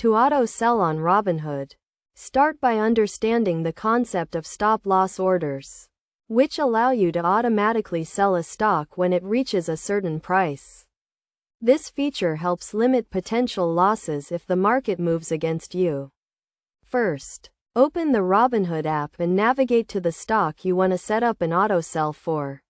To auto-sell on Robinhood, start by understanding the concept of stop-loss orders, which allow you to automatically sell a stock when it reaches a certain price. This feature helps limit potential losses if the market moves against you. First, open the Robinhood app and navigate to the stock you want to set up an auto-sell for.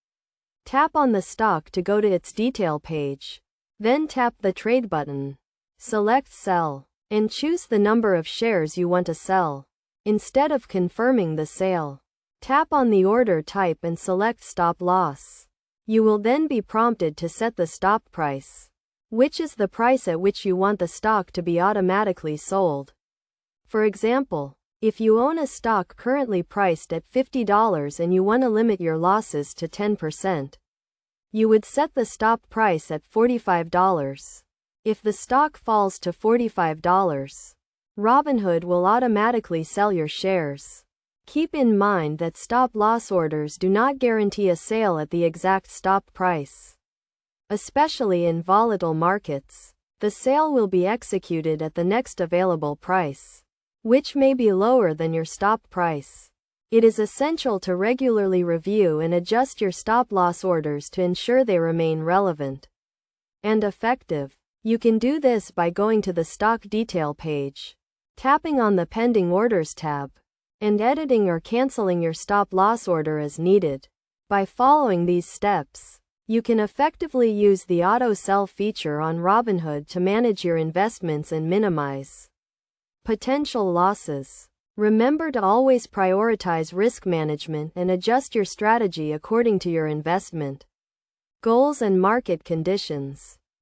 Tap on the stock to go to its detail page. Then tap the Trade button. Select Sell, and choose the number of shares you want to sell. Instead of confirming the sale, tap on the order type and select Stop Loss. You will then be prompted to set the stop price, which is the price at which you want the stock to be automatically sold. For example, if you own a stock currently priced at $50 and you want to limit your losses to 10%, you would set the stop price at $45. If the stock falls to $45, Robinhood will automatically sell your shares. Keep in mind that stop-loss orders do not guarantee a sale at the exact stop price. Especially in volatile markets, the sale will be executed at the next available price, which may be lower than your stop price. It is essential to regularly review and adjust your stop-loss orders to ensure they remain relevant and effective. You can do this by going to the stock detail page, tapping on the Pending Orders tab, and editing or canceling your stop-loss order as needed. By following these steps, you can effectively use the auto-sell feature on Robinhood to manage your investments and minimize potential losses. Remember to always prioritize risk management and adjust your strategy according to your investment goals and market conditions.